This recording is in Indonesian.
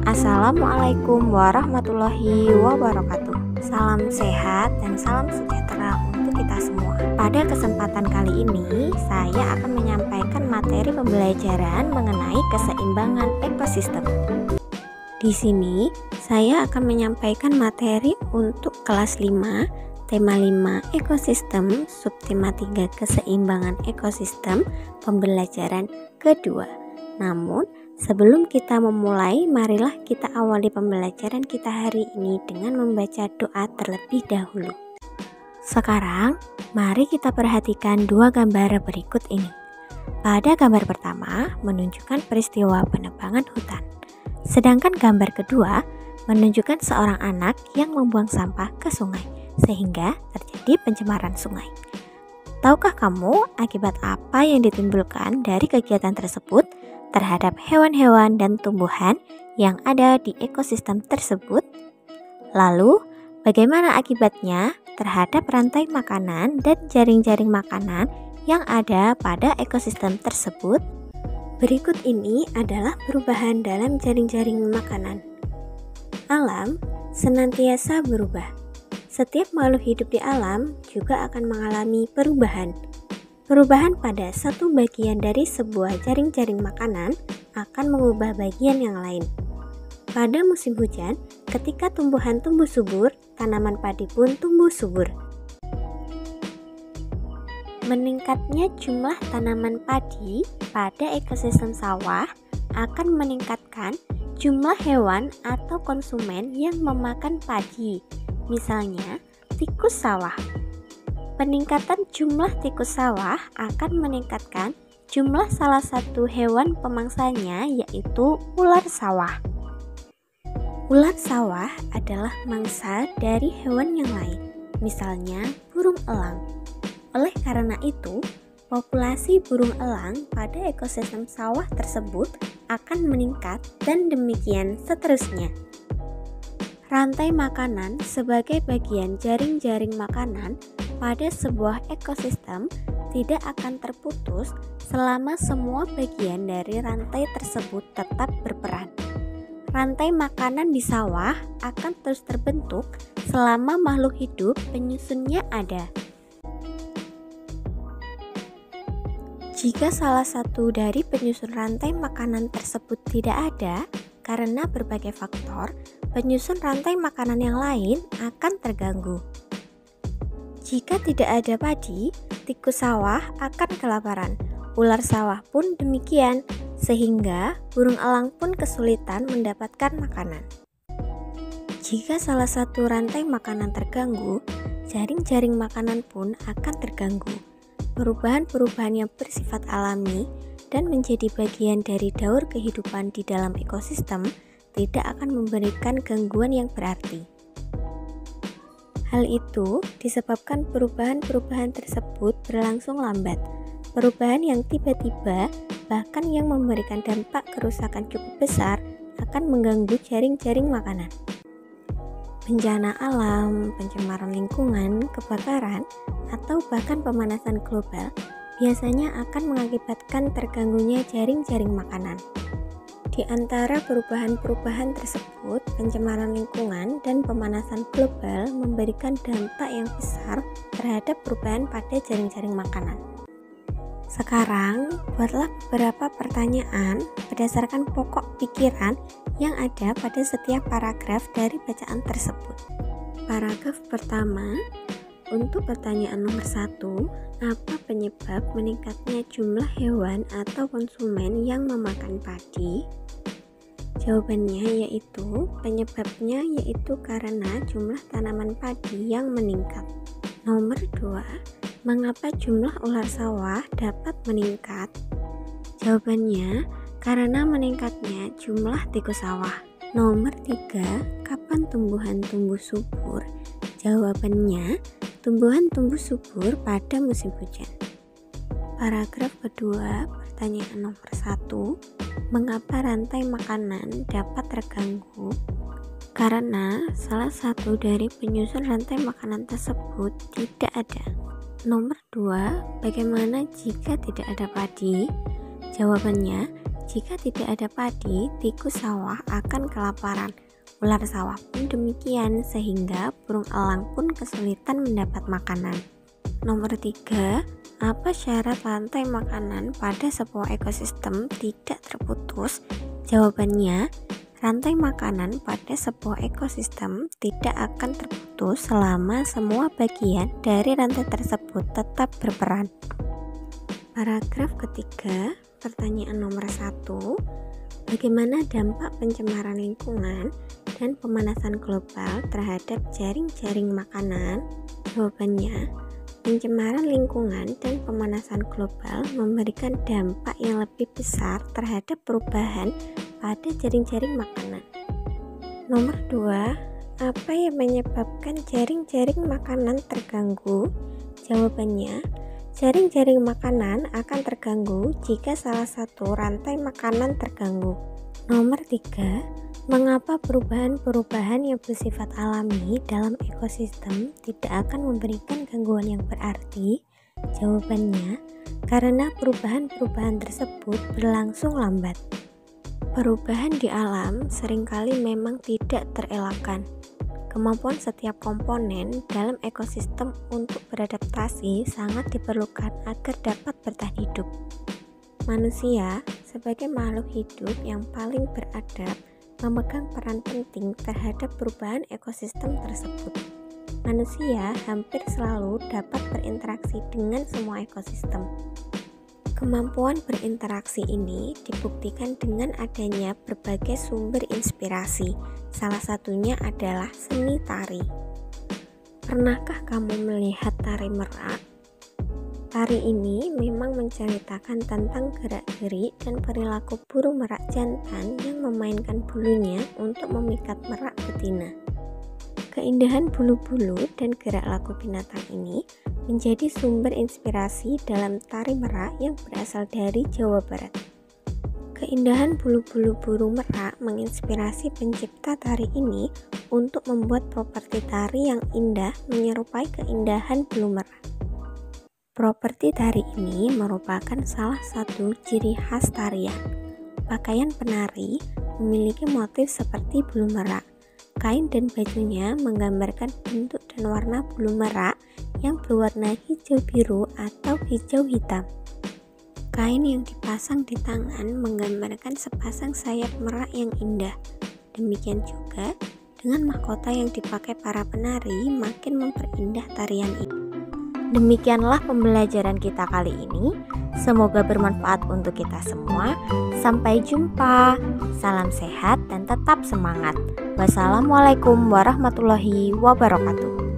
Assalamualaikum warahmatullahi wabarakatuh. Salam sehat dan salam sejahtera untuk kita semua. Pada kesempatan kali ini, saya akan menyampaikan materi pembelajaran mengenai keseimbangan ekosistem. Di sini, saya akan menyampaikan materi untuk kelas 5, tema 5 ekosistem, subtema 3 keseimbangan ekosistem, pembelajaran kedua. Namun, sebelum kita memulai, marilah kita awali pembelajaran kita hari ini dengan membaca doa terlebih dahulu. Sekarang, mari kita perhatikan dua gambar berikut ini. Pada gambar pertama, menunjukkan peristiwa penebangan hutan. Sedangkan gambar kedua, menunjukkan seorang anak yang membuang sampah ke sungai, sehingga terjadi pencemaran sungai. Tahukah kamu akibat apa yang ditimbulkan dari kegiatan tersebut terhadap hewan-hewan dan tumbuhan yang ada di ekosistem tersebut? Lalu, bagaimana akibatnya terhadap rantai makanan dan jaring-jaring makanan yang ada pada ekosistem tersebut? Berikut ini adalah perubahan dalam jaring-jaring makanan. Alam senantiasa berubah. Setiap makhluk hidup di alam juga akan mengalami perubahan. Perubahan pada satu bagian dari sebuah jaring-jaring makanan akan mengubah bagian yang lain. Pada musim hujan, ketika tumbuhan tumbuh subur, tanaman padi pun tumbuh subur. Meningkatnya jumlah tanaman padi pada ekosistem sawah akan meningkatkan jumlah hewan atau konsumen yang memakan padi, misalnya tikus sawah. Peningkatan jumlah tikus sawah akan meningkatkan jumlah salah satu hewan pemangsanya, yaitu ular sawah. Ular sawah adalah mangsa dari hewan yang lain, misalnya burung elang. Oleh karena itu, populasi burung elang pada ekosistem sawah tersebut akan meningkat dan demikian seterusnya. Rantai makanan sebagai bagian jaring-jaring makanan pada sebuah ekosistem tidak akan terputus selama semua bagian dari rantai tersebut tetap berperan. Rantai makanan di sawah akan terus terbentuk selama makhluk hidup penyusunnya ada. Jika salah satu dari penyusun rantai makanan tersebut tidak ada, karena berbagai faktor, penyusun rantai makanan yang lain akan terganggu. Jika tidak ada padi, tikus sawah akan kelaparan. Ular sawah pun demikian, sehingga burung elang pun kesulitan mendapatkan makanan. Jika salah satu rantai makanan terganggu, jaring-jaring makanan pun akan terganggu. Perubahan-perubahan yang bersifat alami dan menjadi bagian dari daur kehidupan di dalam ekosistem tidak akan memberikan gangguan yang berarti. Hal itu disebabkan perubahan-perubahan tersebut berlangsung lambat. Perubahan yang tiba-tiba, bahkan yang memberikan dampak kerusakan cukup besar, akan mengganggu jaring-jaring makanan. Bencana alam, pencemaran lingkungan, kebakaran, atau bahkan pemanasan global biasanya akan mengakibatkan terganggunya jaring-jaring makanan. Di antara perubahan-perubahan tersebut, pencemaran lingkungan dan pemanasan global memberikan dampak yang besar terhadap perubahan pada jaring-jaring makanan. Sekarang, buatlah beberapa pertanyaan berdasarkan pokok pikiran yang ada pada setiap paragraf dari bacaan tersebut. Paragraf pertama, untuk pertanyaan nomor 1, apa penyebab meningkatnya jumlah hewan atau konsumen yang memakan padi? Jawabannya penyebabnya yaitu karena jumlah tanaman padi yang meningkat. Nomor 2, mengapa jumlah ular sawah dapat meningkat? Jawabannya, karena meningkatnya jumlah tikus sawah. Nomor 3, kapan tumbuhan tumbuh subur? Jawabannya, Tumbuhan tumbuh subur pada musim hujan. Paragraf kedua, pertanyaan nomor 1. Mengapa rantai makanan dapat terganggu? Karena salah satu dari penyusun rantai makanan tersebut tidak ada. Nomor 2, bagaimana jika tidak ada padi? Jawabannya, jika tidak ada padi, tikus sawah akan kelaparan. Ular sawah pun demikian, sehingga burung elang pun kesulitan mendapat makanan. Nomor 3, apa syarat rantai makanan pada sebuah ekosistem tidak terputus? Jawabannya, rantai makanan pada sebuah ekosistem tidak akan terputus selama semua bagian dari rantai tersebut tetap berperan. Paragraf ketiga, pertanyaan nomor 1. Bagaimana dampak pencemaran lingkungan dan pemanasan global terhadap jaring-jaring makanan? Jawabannya, pencemaran lingkungan dan pemanasan global memberikan dampak yang lebih besar terhadap perubahan pada jaring-jaring makanan. Nomor 2, apa yang menyebabkan jaring-jaring makanan terganggu? Jawabannya, jaring-jaring makanan akan terganggu jika salah satu rantai makanan terganggu. Nomor 3, mengapa perubahan-perubahan yang bersifat alami dalam ekosistem tidak akan memberikan gangguan yang berarti? Jawabannya, karena perubahan-perubahan tersebut berlangsung lambat. Perubahan di alam seringkali memang tidak terelakkan. Kemampuan setiap komponen dalam ekosistem untuk beradaptasi sangat diperlukan agar dapat bertahan hidup. Manusia, sebagai makhluk hidup yang paling beradab, memegang peran penting terhadap perubahan ekosistem tersebut. Manusia hampir selalu dapat berinteraksi dengan semua ekosistem. Kemampuan berinteraksi ini dibuktikan dengan adanya berbagai sumber inspirasi. Salah satunya adalah seni tari. Pernahkah kamu melihat tari merak? Tari ini memang menceritakan tentang gerak-gerik dan perilaku burung merak jantan yang memainkan bulunya untuk memikat merak betina. Keindahan bulu-bulu dan gerak laku binatang ini menjadi sumber inspirasi dalam tari merak yang berasal dari Jawa Barat. Keindahan bulu-bulu burung merak menginspirasi pencipta tari ini untuk membuat properti tari yang indah menyerupai keindahan bulu merak. Properti tari ini merupakan salah satu ciri khas tarian. Pakaian penari memiliki motif seperti bulu merak. Kain dan bajunya menggambarkan bentuk dan warna bulu merak yang berwarna hijau biru atau hijau hitam. Kain yang dipasang di tangan menggambarkan sepasang sayap merak yang indah. Demikian juga dengan mahkota yang dipakai para penari makin memperindah tarian ini. Demikianlah pembelajaran kita kali ini. Semoga bermanfaat untuk kita semua. Sampai jumpa. Salam sehat dan tetap semangat. Wassalamualaikum warahmatullahi wabarakatuh.